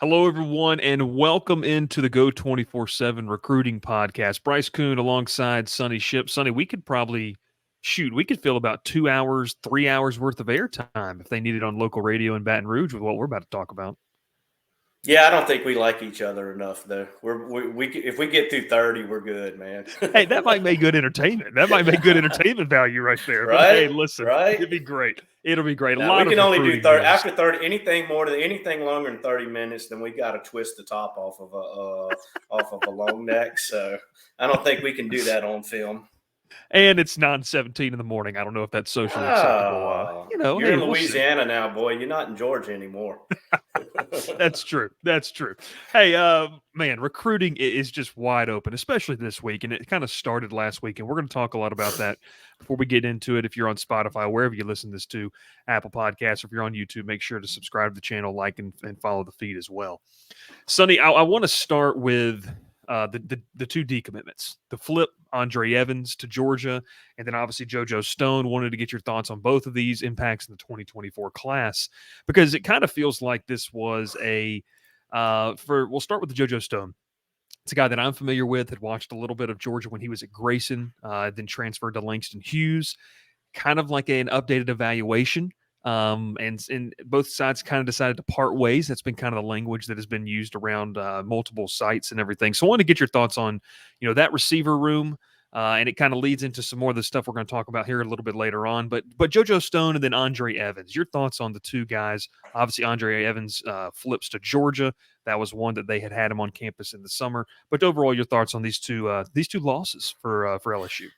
Hello, everyone, and welcome into the Go 24/7 Recruiting Podcast. Bryce Koon alongside Sonny Shipp. Sonny, we could fill about 2 hours, 3 hours worth of airtime if they need it on local radio in Baton Rouge with what we're about to talk about. Yeah, I don't think we like each other enough, though. If we get through 30, we're good, man. Hey, that might make good entertainment. That might make good entertainment value right there. But Right? hey, listen, Right? it'd be great. It'll be great. A Now we lot of can only do recruiting 30 news. after 30. Anything longer than 30 minutes, then we got to twist the top off of a long neck. So I don't think we can do that on film. And it's 9:17 in the morning. I don't know if that's socially acceptable. Oh, you're Hey, in we'll see. Louisiana now, boy. You're not in Georgia anymore. That's true. That's true. Hey, man, recruiting is just wide open, especially this week, and it kind of started last week, and we're going to talk a lot about that before we get into it. If you're on Spotify, wherever you listen this to, Apple Podcasts, or if you're on YouTube, make sure to subscribe to the channel, like, and follow the feed as well. Sonny, I want to start with the two decommitments, the flip Andre Evans to Georgia, and then obviously JoJo Stone. Wanted to get your thoughts on both of these impacts in the 2024 class, because it kind of feels like this was we'll start with the JoJo Stone. It's a guy that I'm familiar with, had watched a little bit of Georgia when he was at Grayson, then transferred to Langston Hughes, kind of like an updated evaluation. And both sides kind of decided to part ways. That's been kind of the language that has been used around multiple sites and everything. So I want to get your thoughts on, that receiver room. And it kind of leads into some more of the stuff we're going to talk about here a little bit later on. But JoJo Stone and then Andre Evans, your thoughts on the two guys? Obviously, Andre Evans flips to Georgia. That was one that they had him on campus in the summer. But overall, your thoughts on these two losses for LSU?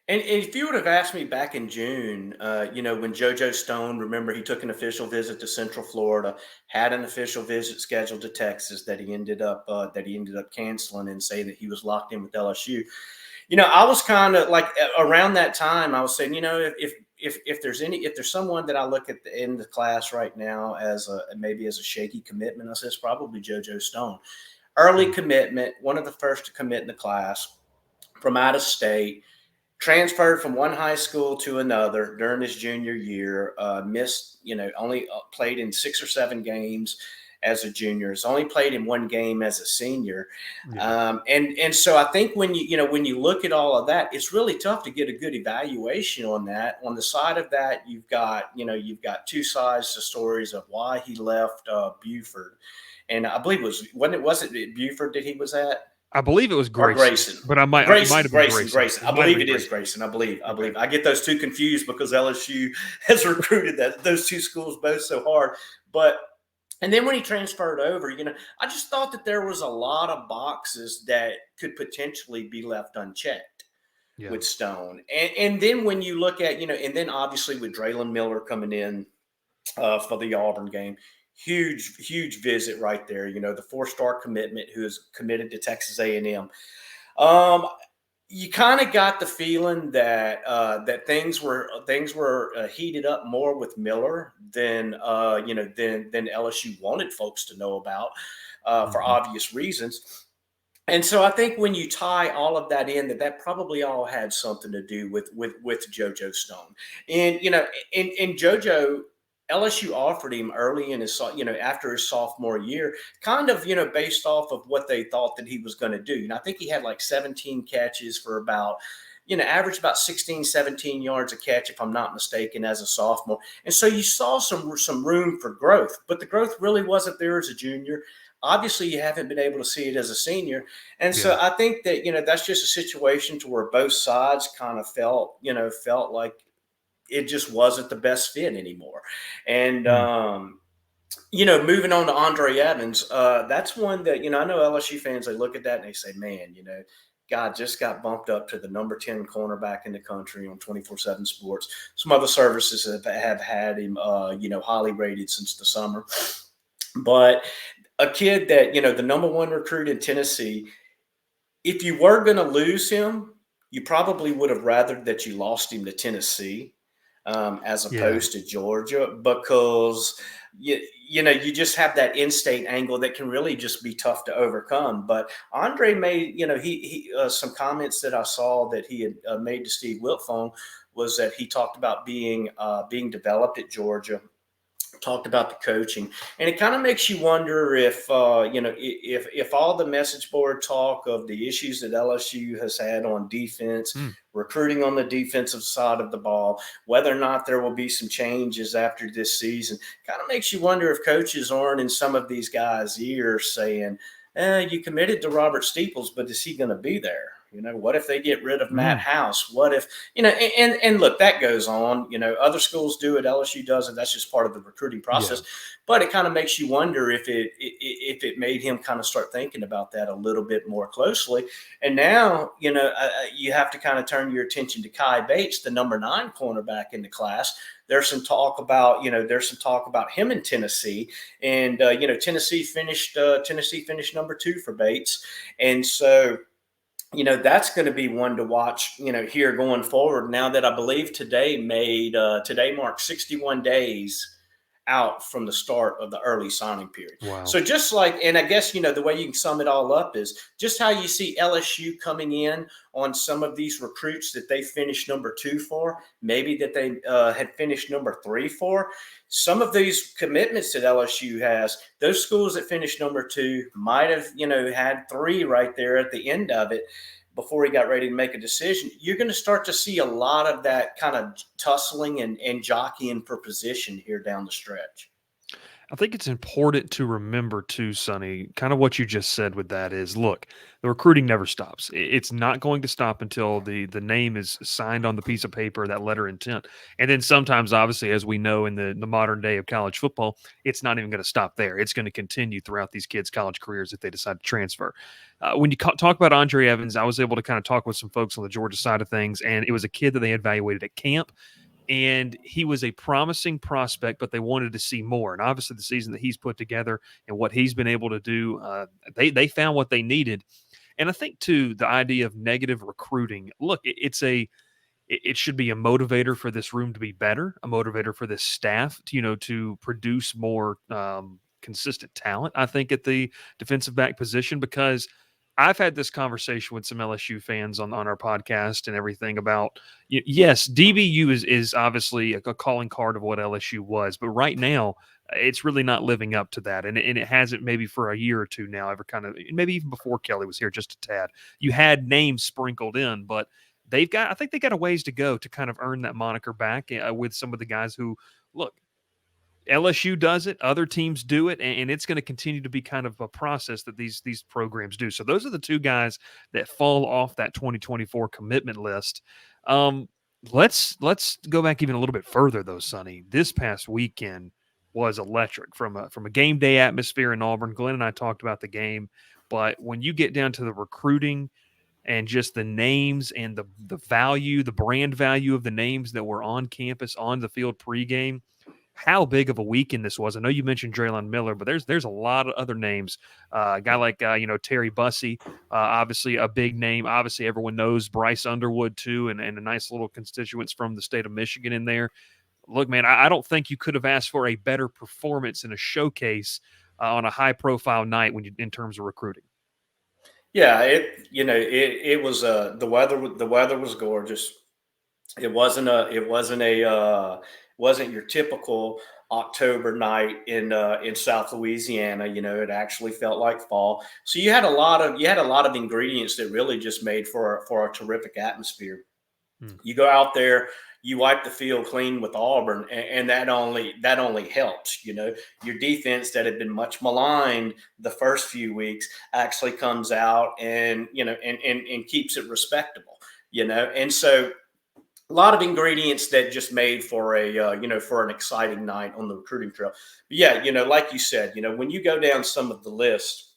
And if you would have asked me back in June, when JoJo Stone, remember he took an official visit to Central Florida, had an official visit scheduled to Texas that he ended up canceling and saying that he was locked in with LSU. I was kind of like around that time, I was saying, if there's someone that I look at in the class right now as maybe as a shaky commitment, I say it's probably JoJo Stone. Early commitment, one of the first to commit in the class from out of state. Transferred from one high school to another during his junior year, missed, only played in 6 or 7 games as a junior. Has only played in 1 game as a senior. Yeah. And so I think when you look at all of that, it's really tough to get a good evaluation on that. On the side of that, you've got 2 sides to stories of why he left Buford. And I believe was it Buford that he was at? I believe it was Or Grayson, but it might have been Grayson. I believe it is Grayson. I believe. I get those two confused because LSU has recruited those 2 schools both so hard. And then when he transferred over, I just thought that there was a lot of boxes that could potentially be left unchecked with Stone. And then when you look at, and then obviously with Draylon Miller coming in for the Auburn game, huge visit right there. The 4-star commitment who is committed to Texas A&M. You kind of got the feeling that that things were heated up more with Miller than than LSU wanted folks to know about for obvious reasons. And so I think when you tie all of that in, that probably all had something to do with JoJo Stone. And and JoJo, LSU offered him early in his, after his sophomore year, kind of, based off of what they thought that he was going to do. I think he had like 17 catches for about, average about 16, 17 yards a catch, if I'm not mistaken, as a sophomore. And so you saw some room for growth, but the growth really wasn't there as a junior. Obviously, you haven't been able to see it as a senior. And so I think that, that's just a situation to where both sides kind of felt like it just wasn't the best fit anymore. And, moving on to Andre Evans, that's one that, I know LSU fans, they look at that and they say, man, God just got bumped up to the number 10 cornerback in the country on 24/7 Sports. Some other services have had him, highly rated since the summer. But a kid that, the number 1 recruit in Tennessee, if you were going to lose him, you probably would have rather that you lost him to Tennessee. As opposed to Georgia, because you just have that in-state angle that can really just be tough to overcome. But Andre made, he some comments that I saw that he had made to Steve Wiltfong was that he talked about being developed at Georgia, talked about the coaching, and it kind of makes you wonder if if all the message board talk of the issues that LSU has had on defense, recruiting on the defensive side of the ball, whether or not there will be some changes after this season, kind of makes you wonder if coaches aren't in some of these guys' ears saying, you committed to Robert Steeples, but is he going to be there? What if they get rid of Matt House? What if, and look, that goes on. Other schools do it. LSU does it. That's just part of the recruiting process. Yeah. But it kind of makes you wonder if it made him kind of start thinking about that a little bit more closely. And now, you have to kind of turn your attention to Kai Bates, the number 9 cornerback in the class. There's some talk about him in Tennessee, and Tennessee finished number 2 for Bates, and so that's going to be one to watch here going forward. Now that I believe today marked 61 days out from the start of the early signing period. Wow. So just like, and I guess, the way you can sum it all up is just how you see LSU coming in on some of these recruits that they finished number 2 for, maybe that they had finished number 3 for. Some of these commitments that LSU has, those schools that finished number 2 might have, had 3 right there at the end of it before he got ready to make a decision. You're going to start to see a lot of that kind of tussling and jockeying for position here down the stretch. I think it's important to remember too, Sonny, kind of what you just said with that is, look, the recruiting never stops. It's not going to stop until the name is signed on the piece of paper, that letter of intent. And then sometimes, obviously, as we know in the modern day of college football, it's not even going to stop there. It's going to continue throughout these kids' college careers if they decide to transfer. When you talk about Andre Evans, I was able to kind of talk with some folks on the Georgia side of things, and it was a kid that they evaluated at camp. And he was a promising prospect, but they wanted to see more. And obviously the season that he's put together and what he's been able to do, they found what they needed. And I think, too, the idea of negative recruiting, look, it should be a motivator for this room to be better, a motivator for this staff to produce more consistent talent, I think, at the defensive back position, because I've had this conversation with some LSU fans on our podcast and everything about, yes, DBU is obviously a calling card of what LSU was, but right now it's really not living up to that. And it hasn't maybe for a year or two now, ever kind of, maybe even before Kelly was here, just a tad. You had names sprinkled in, but I think they got a ways to go to kind of earn that moniker back with some of the guys who, look, LSU does it, other teams do it, and it's going to continue to be kind of a process that these programs do. So those are the 2 guys that fall off that 2024 commitment list. Let's go back even a little bit further, though, Sonny. This past weekend was electric from a game day atmosphere in Auburn. Glenn and I talked about the game, but when you get down to the recruiting and just the names and the value, the brand value of the names that were on campus on the field pregame, how big of a weekend this was. I know you mentioned Draylon Miller, but there's a lot of other names. A guy like Terry Bussey, obviously a big name. Obviously, everyone knows Bryce Underwood too, and a nice little constituents from the state of Michigan in there. Look, man, I don't think you could have asked for a better performance in a showcase on a high-profile night in terms of recruiting. Yeah, it was the weather was gorgeous. It wasn't your typical October night in South Louisiana. It actually felt like fall. So you had a lot of ingredients that really just made for a terrific atmosphere. You go out there, you wipe the field clean with Auburn, and that only helps. Your defense that had been much maligned the first few weeks actually comes out and keeps it respectable. And so a lot of ingredients that just made for for an exciting night on the recruiting trail. But yeah, like you said, when you go down some of the lists,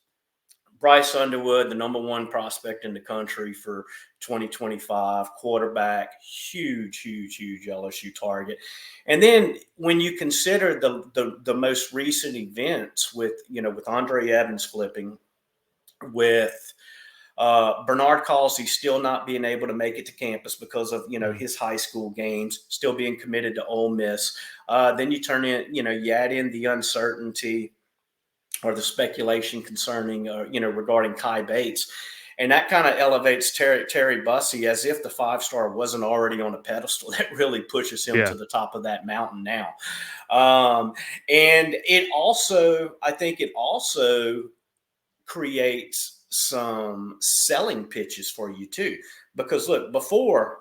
Bryce Underwood, the number 1 prospect in the country for 2025, quarterback, huge LSU target. And then when you consider the most recent events with Andre Evans flipping, with Bernard Causey still not being able to make it to campus because of his high school games, still being committed to Ole Miss. Then you you add in the uncertainty or the speculation concerning regarding Kai Bates, and that kind of elevates Terry Bussey as if the 5-star wasn't already on a pedestal. That really pushes him to the top of that mountain now. And I think it also creates some selling pitches for you too. Because look, before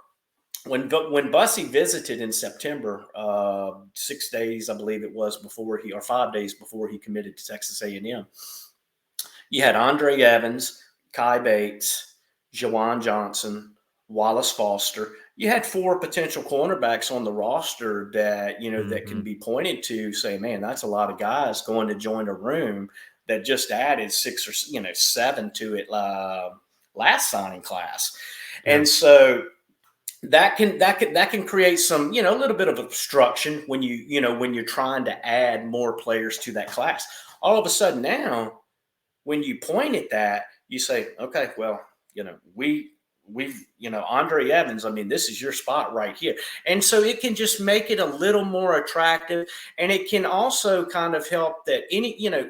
when Bussy visited in September, 6 days I believe it was before or 5 days before he committed to Texas A&M, you had Andre Evans, Kai Bates, Jawan Johnson, Wallace Foster. You had 4 potential cornerbacks on the roster that that can be pointed to. Say, man, that's a lot of guys going to join a room that just added 6 or 7 to it last signing class, and so that can create some a little bit of obstruction when when you're trying to add more players to that class. All of a sudden now, when you point at that, you say, okay, well, we've Andre Evans, I mean, this is your spot right here. And so it can just make it a little more attractive. And it can also kind of help that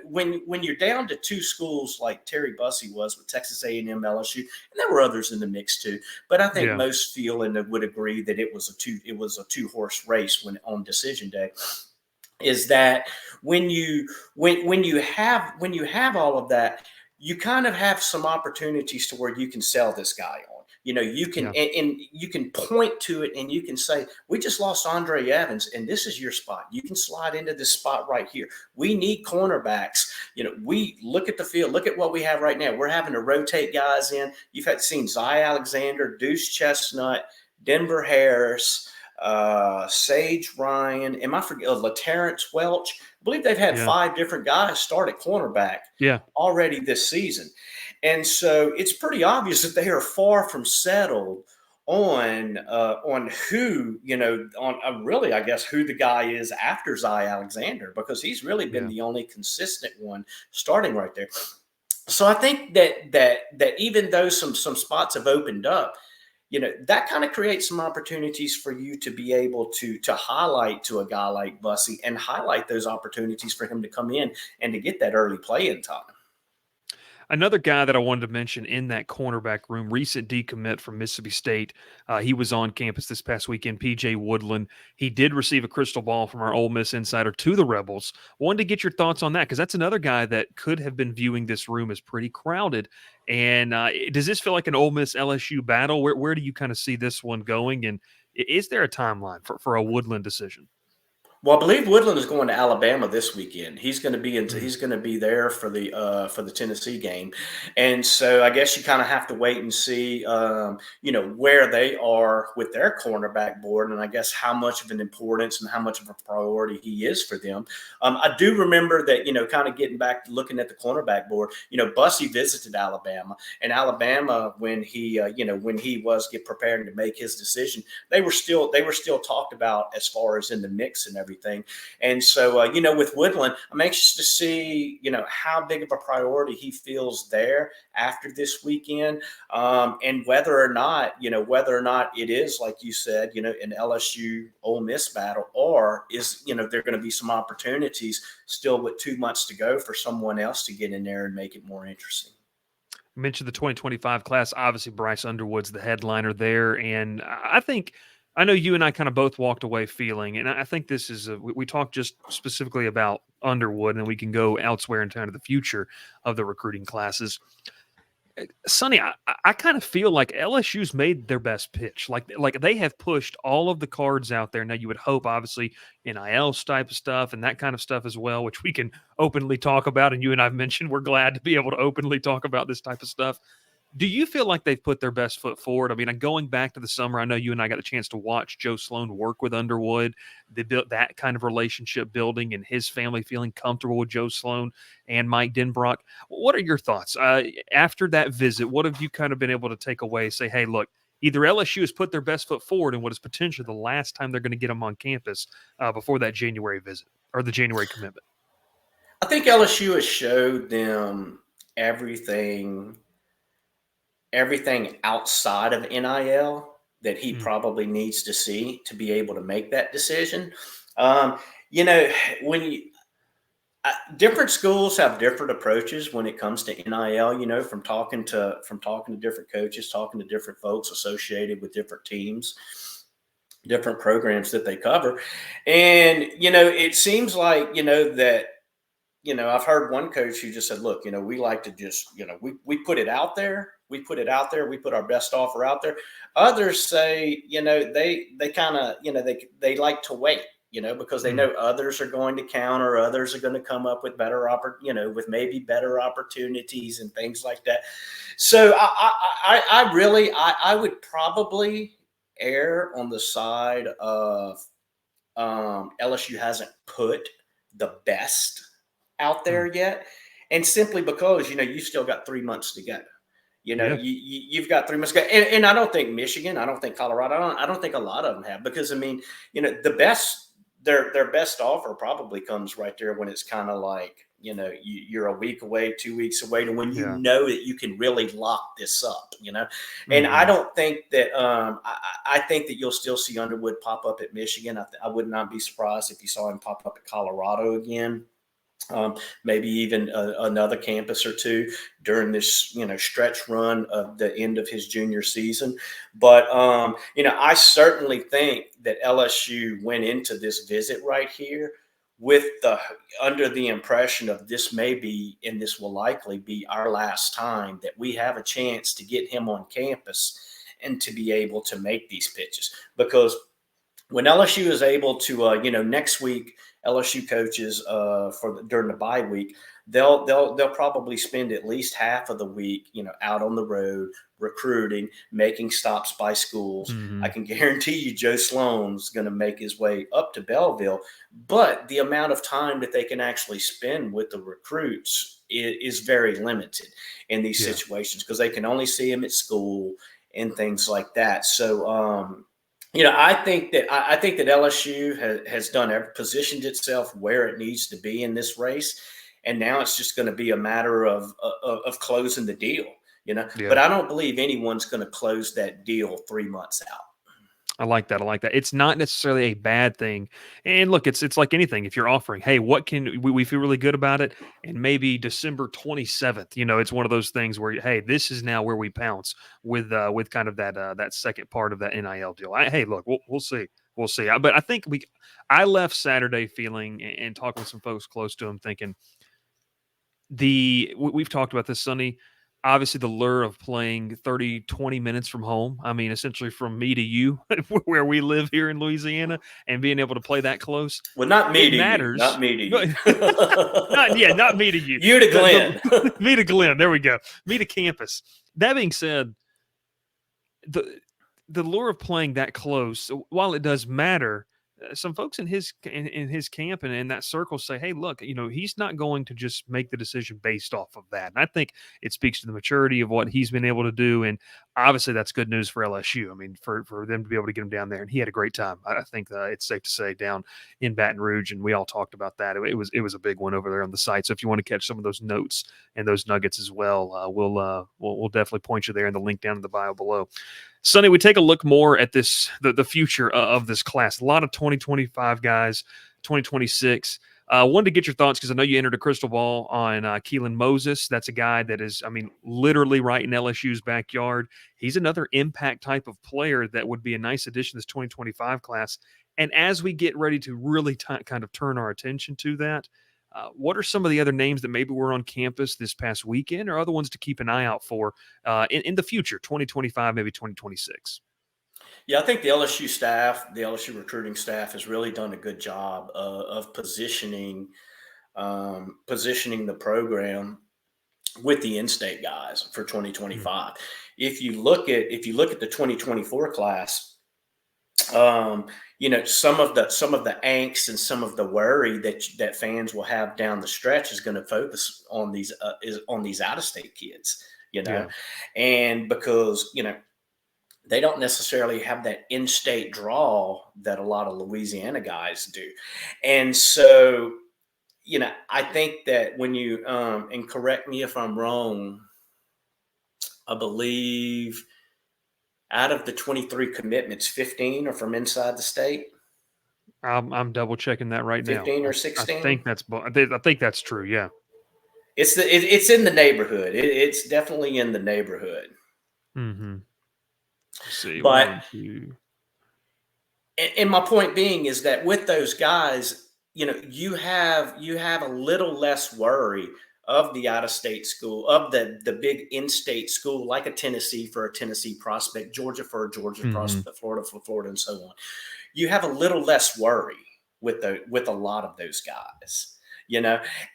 when you're down to 2 schools like Terry Bussey was with Texas A&M, LSU, and there were others in the mix too. But I think most feel and would agree that it was a 2-horse race on decision day. Is that when you have all of that, you kind of have some opportunities to where you can sell this guy on. You can and you can point to it and you can say, we just lost Andre Evans and this is your spot. You can slide into this spot right here. We need cornerbacks. We look at the field, look at what we have right now. We're having to rotate guys in. You've seen Zy Alexander, Deuce Chestnut, Denver Harris, Sage Ryan, LaTerrence Welch. I believe they've had 5 different guys start at cornerback already this season. And so it's pretty obvious that they are far from settled on who, really, I guess, who the guy is after Zy Alexander, because he's really been the only consistent one starting right there. So I think that even though some spots have opened up, that kind of creates some opportunities for you to be able to highlight to a guy like Bussey and highlight those opportunities for him to come in and to get that early play-in time. Another guy that I wanted to mention in that cornerback room, recent decommit from Mississippi State. He was on campus this past weekend, PJ Woodland. He did receive a crystal ball from our Ole Miss insider to the Rebels. Wanted to get your thoughts on that, because that's another guy that could have been viewing this room as pretty crowded. And does this feel like an Ole Miss LSU battle? Where do you kind of see this one going? And is there a timeline for a Woodland decision? Well, I believe Woodland is going to Alabama this weekend. He's going to be he's going to be there for the Tennessee game, and so I guess you kind of have to wait and see, where they are with their cornerback board, and I guess how much of an importance and how much of a priority he is for them. I do remember that, kind of getting back to looking at the cornerback board. Bussey visited Alabama, and Alabama when he was preparing to make his decision, they were still talked about as far as in the mix and everything. And so, with Woodland, I'm anxious to see, how big of a priority he feels there after this weekend, and whether or not it is, like you said, an LSU Ole Miss battle, or is, there going to be some opportunities still with 2 months to go for someone else to get in there and make it more interesting. Mentioned the 2025 class. Obviously, Bryce Underwood's the headliner there, and I know you and I kind of both walked away feeling, and I think this is we talked just specifically about Underwood, and we can go elsewhere in kind of the future of the recruiting classes. Sonny, I kind of feel like LSU's made their best pitch. Like they have pushed all of the cards out there. Now, you would hope, obviously, NIL type of stuff and that kind of stuff as well, which we can openly talk about. And you and I've mentioned we're glad to be able to openly talk about this type of stuff. Do you feel like they've put their best foot forward? I mean, going back to the summer, I know you and I got a chance to watch Joe Sloan work with Underwood. They built that kind of relationship building and his family feeling comfortable with Joe Sloan and Mike Denbrock. What are your thoughts? After that visit, what have you kind of been able to take away? Say, hey, look, either LSU has put their best foot forward in what is potentially the last time they're going to get them on campus before that January visit or the January commitment. I think LSU has showed them everything outside of NIL that he probably needs to see to be able to make that decision. Different schools have different approaches when it comes to NIL, from talking to different coaches, talking to different folks associated with different teams. different programs that they cover. And, it seems like, that, I've heard one coach who just said, look, we like to just, we put it out there. We put it out there. We put our best offer out there. Others say, they kind of, they like to wait, because they know others are going to counter, others are going to come up with with maybe better opportunities and things like that. So I would probably err on the side of LSU hasn't put the best out there yet, and simply because you still got 3 months to go. You've got 3 months to go, and I don't think Michigan, I don't think Colorado, I don't think a lot of them have, because the best their best offer probably comes right there when it's kind of like you're a week away, 2 weeks away to when you know that you can really lock this up. And I don't think that I think that you'll still see Underwood pop up at Michigan. I would not be surprised if you saw him pop up at Colorado again. Maybe even another campus or two during this, stretch run of the end of his junior season. But, I certainly think that LSU went into this visit right here with under the impression of this may be, and this will likely be our last time that we have a chance to get him on campus and to be able to make these pitches. Because when LSU is able to, next week, LSU coaches during the bye week, they'll probably spend at least half of the week, out on the road recruiting, making stops by schools. I can guarantee you Joe Sloan's going to make his way up to Belleville, but the amount of time that they can actually spend with the recruits is very limited in these situations, because they can only see him at school and things like that. So, I think that LSU has positioned itself where it needs to be in this race, and now it's just going to be a matter of closing the deal. But I don't believe anyone's going to close that deal 3 months out. I like that. It's not necessarily a bad thing. And look, it's like anything. If you're offering, hey, what can we feel really good about it? And maybe December 27th, it's one of those things where, hey, this is now where we pounce with kind of that second part of that NIL deal. Hey, look, we'll see. We'll see. But I think I left Saturday feeling, and talking with some folks close to him, thinking we've talked about this, Sonny. Obviously, the lure of playing 30, 20 minutes from home. I mean, essentially from me to you, where we live here in Louisiana, and being able to play that close. Well, not me it to matters. you. Not me to you. Not me to you. You to Glenn. Me to Glenn. There we go. Me to campus. That being said, the lure of playing that close, while it does matter, some folks in his camp and in that circle say, hey, look, he's not going to just make the decision based off of that. And I think it speaks to the maturity of what he's been able to do. And obviously that's good news for LSU. I mean, for them to be able to get him down there, and he had a great time. I think it's safe to say down in Baton Rouge. And we all talked about that. It was a big one over there on the site. So if you want to catch some of those notes and those nuggets as well, we'll definitely point you there in the link down in the bio below. Sonny, we take a look more at the future of this class. A lot of 2025 guys, 2026. Wanted to get your thoughts, because I know you entered a crystal ball on Keelan Moses. That's a guy that is, literally right in LSU's backyard. He's another impact type of player that would be a nice addition to this 2025 class. And as we get ready to really kind of turn our attention to that, what are some of the other names that maybe were on campus this past weekend, or other ones to keep an eye out for in the future, 2025, maybe 2026? Yeah, I think the LSU recruiting staff has really done a good job of positioning the program with the in-state guys for 2025. If you look at the 2024 class, some of the angst and some of the worry that fans will have down the stretch is going to focus on these out-of-state kids, and because they don't necessarily have that in-state draw that a lot of Louisiana guys do, and so I think that when you and correct me if I'm wrong, I believe out of the 23 commitments, 15 are from inside the state. I'm double checking that right 15 now. or 16. I think that's true. Yeah. It's in the neighborhood. It's definitely in the neighborhood. Mm-hmm. Let's see. But 1, 2. and my point being is that with those guys, you have a little less worry of the out-of-state school, of the big in-state school, like a Tennessee for a Tennessee prospect, Georgia for a Georgia Mm-hmm. prospect, Florida for Florida, and so on. You have a little less worry with a lot of those guys.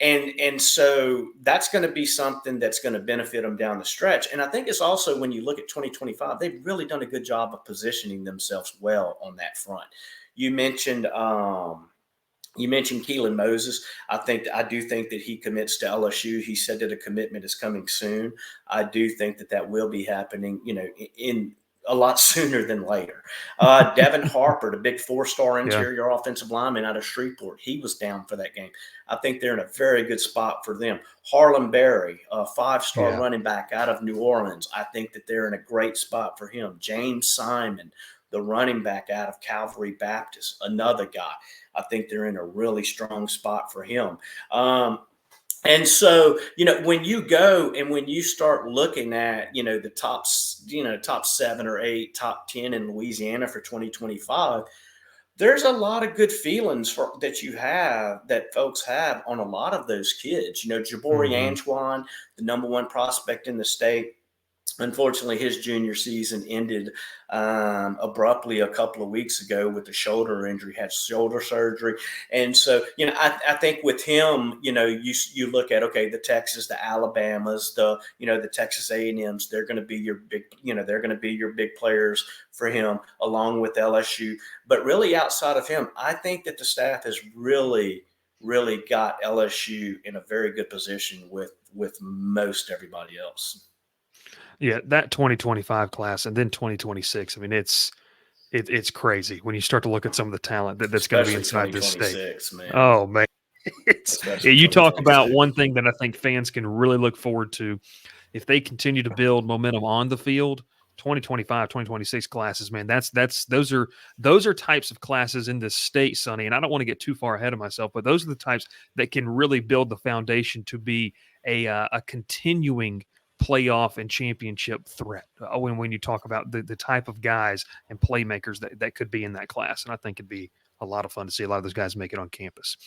And so that's going to be something that's going to benefit them down the stretch. And I think it's also, when you look at 2025, they've really done a good job of positioning themselves well on that front. You mentioned Keelan Moses. I do think that he commits to LSU. He said that a commitment is coming soon. I do think that will be happening, in a lot sooner than later. Devin Harper, the big 4-star Yeah. interior offensive lineman out of Shreveport, he was down for that game. I think they're in a very good spot for them. Harlem Berry, a 5-star running back out of New Orleans, I think that they're in a great spot for him. James Simon, the running back out of Calvary Baptist, another guy. I think they're in a really strong spot for him. And so, when you go and when you start looking at, the top 7 or 8, top 10 in Louisiana for 2025, there's a lot of good feelings that folks have on a lot of those kids. Jabori Antoine, the number 1 prospect in the state. Unfortunately, his junior season ended abruptly a couple of weeks ago with a shoulder injury, had shoulder surgery. And so, I think with him, you look at, okay, the Texas, the Alabamas, the Texas A&Ms, they're going to be your big players for him, along with LSU. But really, outside of him, I think that the staff has really got LSU in a very good position with most everybody else. Yeah, that 2025 class and then 2026. I mean, it's crazy when you start to look at some of the talent that's going to be Especially inside this state. 2026, man. Oh man, Especially you talk about 2026. one thing that I think fans can really look forward to if they continue to build momentum on the field. 2025, 2026 classes, man. Those are types of classes in this state, Sonny. And I don't want to get too far ahead of myself, but those are the types that can really build the foundation to be a continuing playoff and championship threat. When you talk about the type of guys and playmakers that could be in that class, and I think it'd be a lot of fun to see a lot of those guys make it on campus.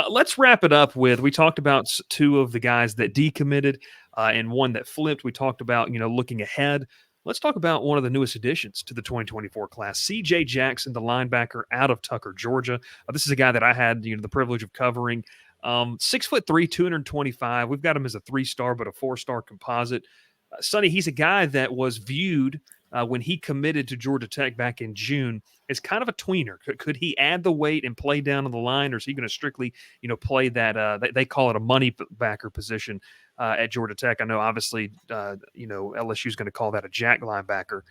Let's wrap it up with, we talked about 2 of the guys that decommitted and one that flipped. We talked about, looking ahead. Let's talk about one of the newest additions to the 2024 class, C.J. Jackson, the linebacker out of Tucker, Georgia. This is a guy that I had the privilege of covering. 6'3", 225. We've got him as a 3-star, but a 4-star composite. Sonny, he's a guy that was viewed when he committed to Georgia Tech back in June as kind of a tweener. Could he add the weight and play down on the line, or is he going to strictly, play that? They call it a money backer position at Georgia Tech. I know, obviously, LSU is going to call that a jack linebacker.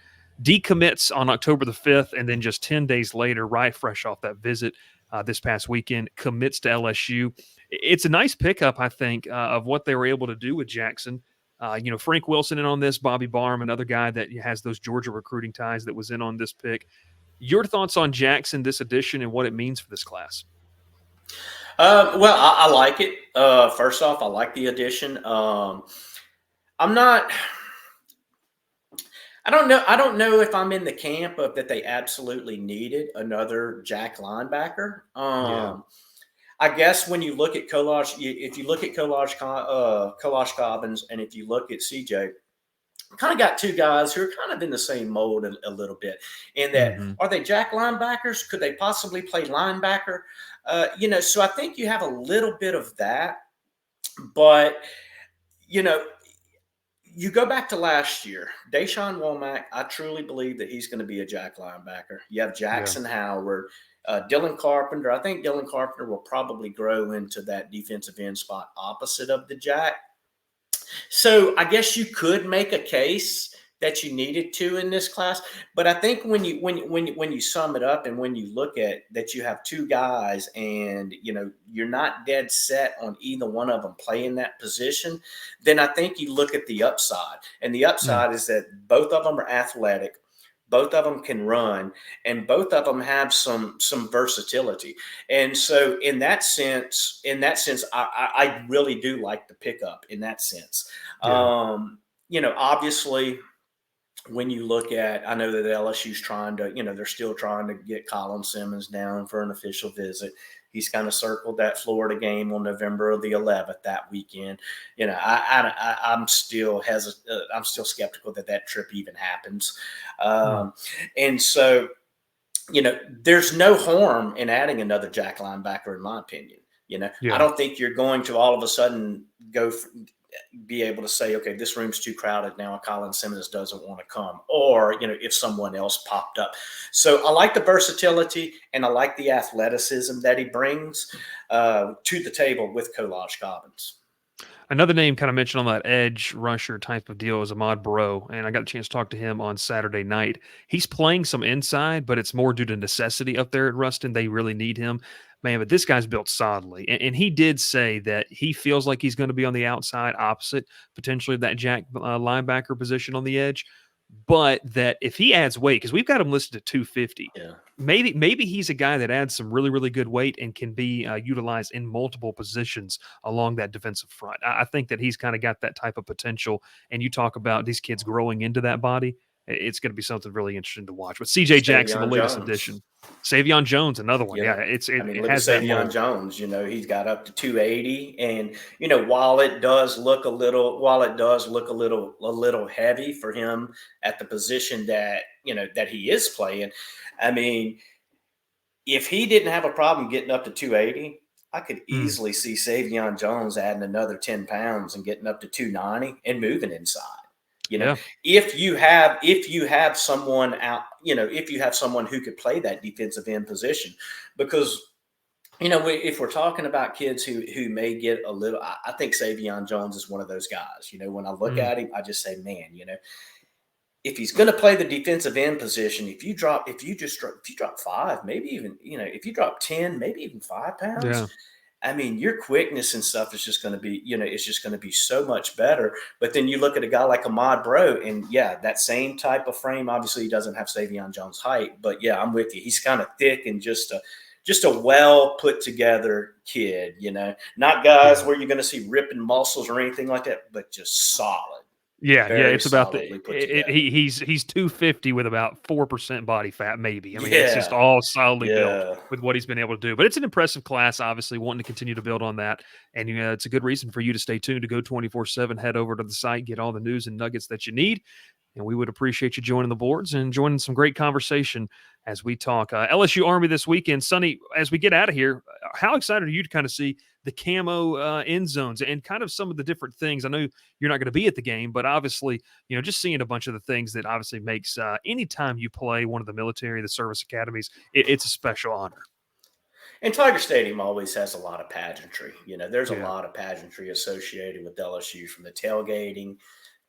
Decommits on October the 5th, and then just 10 days later, right fresh off that visit this past weekend, commits to LSU. It's a nice pickup, I think, of what they were able to do with Jackson. Frank Wilson in on this, Bobby Barham, another guy that has those Georgia recruiting ties, that was in on this pick. Your thoughts on Jackson, this addition, and what it means for this class? Well, I like it. First off, I like the addition. I don't know if I'm in the camp of that they absolutely needed another jack linebacker. I guess when you look at if you look at Kolash Cobbins, and if you look at CJ, kind of got 2 guys who are kind of in the same mold a little bit. In that, are they jack linebackers? Could they possibly play linebacker? So I think you have a little bit of that, but you go back to last year, Deshaun Womack, I truly believe that he's going to be a jack linebacker. You have Jackson Howard, Dylan Carpenter. I think Dylan Carpenter will probably grow into that defensive end spot opposite of the jack. So I guess you could make a case that you needed to in this class, but I think when you sum it up and when you look at that, you have 2 guys, and you're not dead set on either one of them playing that position, then I think you look at the upside, and the upside is that both of them are athletic. Both of them can run, and both of them have some versatility. And so in that sense, I really do like the pickup in that sense. Obviously, when you look at, I know that LSU's trying to, they're still trying to get Colin Simmons down for an official visit. He's kind of circled that Florida game on November the 11th that weekend. I'm still hesitant. I'm still skeptical that that trip even happens. And so, there's no harm in adding another jack linebacker, in my opinion. I don't think you're going to all of a sudden be able to say, okay, this room's too crowded now, Colin Simmons doesn't want to come, or if someone else popped up. So I like the versatility and I like the athleticism that he brings to the table with Kolaj Cobbins. Another name kind of mentioned on that edge rusher type of deal is Ahmad Bro, and I got a chance to talk to him on Saturday night. He's playing some inside, but it's more due to necessity up there at Ruston. They really need him. Man, but this guy's built solidly. And he did say that he feels like he's going to be on the outside opposite, potentially that jack linebacker position on the edge. But that if he adds weight, because we've got him listed at 250, maybe he's a guy that adds some really, really good weight and can be utilized in multiple positions along that defensive front. I think that he's kind of got that type of potential. And you talk about these kids growing into that body. It's going to be something really interesting to watch. But C.J. Jackson, the latest addition. Savion Jones, another one. Yeah, it look has at Savion Jones. He's got up to 280, and while it does look a little heavy for him at the position that that he is playing. I mean, if he didn't have a problem getting up to 280, I could easily see Savion Jones adding another 10 pounds and getting up to 290 and moving inside. If you have someone out, if you have someone who could play that defensive end position, because, if we're talking about kids who may get a little, I think Savion Jones is one of those guys. When I look at him, I just say, man, if he's going to play the defensive end position, if you drop 5, maybe even, if you drop 10, maybe even 5 pounds. Yeah. I mean, your quickness and stuff is just going to be, it's just going to be so much better. But then you look at a guy like Ahmad Bro, and that same type of frame. Obviously, he doesn't have Savion Jones' height, but I'm with you. He's kind of thick and just a well put together kid. Not guys where you're going to see ripping muscles or anything like that, but just solid. Yeah, it's about he's 250 with about 4% body fat, maybe. I mean, it's just all solidly built with what he's been able to do. But it's an impressive class, obviously, wanting to continue to build on that. And it's a good reason for you to stay tuned, to go 24/7, head over to the site, get all the news and nuggets that you need. And we would appreciate you joining the boards and joining some great conversation as we talk LSU Army this weekend. Sonny, as we get out of here, how excited are you to kind of see the camo end zones and kind of some of the different things? I know you're not going to be at the game, but obviously, just seeing a bunch of the things that obviously makes anytime you play one of the military, the service academies, it's a special honor. And Tiger Stadium always has a lot of pageantry. There's a lot of pageantry associated with LSU, from the tailgating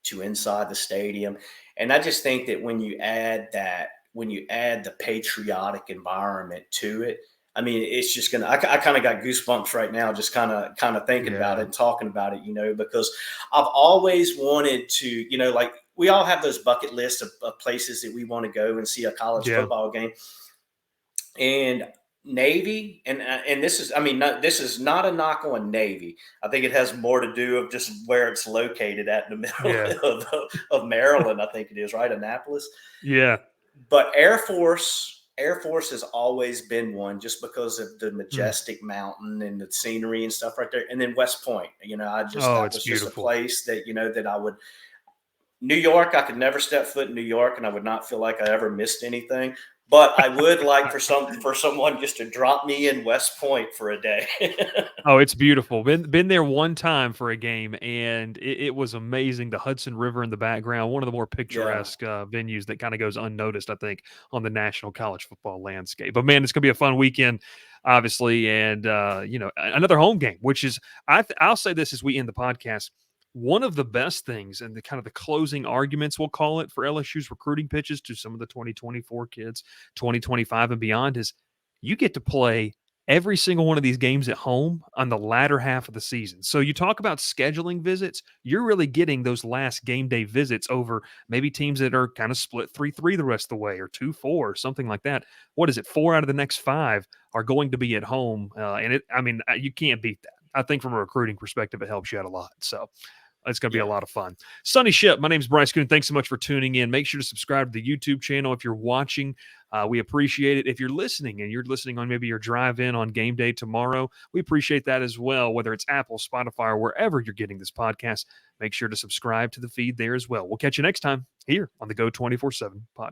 to inside the stadium. And I just think that when you add the patriotic environment to it, I mean, it's just gonna. I kind of got goosebumps right now, just kind of thinking about it and talking about it. Because I've always wanted to, like we all have those bucket lists of places that we want to go and see a college football game. And Navy, and this is, this is not a knock on Navy. I think it has more to do of just where it's located at in the middle of Maryland. I think it is, right, Annapolis. Yeah. But Air Force has always been one, just because of the majestic mountain and the scenery and stuff right there. And then West Point, that was just a place that, that I would. New York, I could never step foot in New York, and I would not feel like I ever missed anything. But I would like for someone just to drop me in West Point for a day. Oh, it's beautiful. Been there one time for a game, and it was amazing. The Hudson River in the background, one of the more picturesque venues that kind of goes unnoticed, I think, on the national college football landscape. But man, it's gonna be a fun weekend, obviously, and another home game, which is I'll say this as we end the podcast. One of the best things, and the kind of the closing arguments, we'll call it, for LSU's recruiting pitches to some of the 2024 kids, 2025 and beyond, is you get to play every single one of these games at home on the latter half of the season. So you talk about scheduling visits, you're really getting those last game day visits over maybe teams that are kind of split 3-3 the rest of the way, or 2-4, or something like that. What is it? 4 out of the next 5 are going to be at home. And you can't beat that. I think from a recruiting perspective, it helps you out a lot. So It's going to be a lot of fun. Sonny, Shipp, my name's Bryce Koon. Thanks so much for tuning in. Make sure to subscribe to the YouTube channel if you're watching. We appreciate it. If you're listening and you're listening on maybe your drive-in on game day tomorrow, we appreciate that as well. Whether it's Apple, Spotify, or wherever you're getting this podcast, make sure to subscribe to the feed there as well. We'll catch you next time here on the Go 24/7 podcast.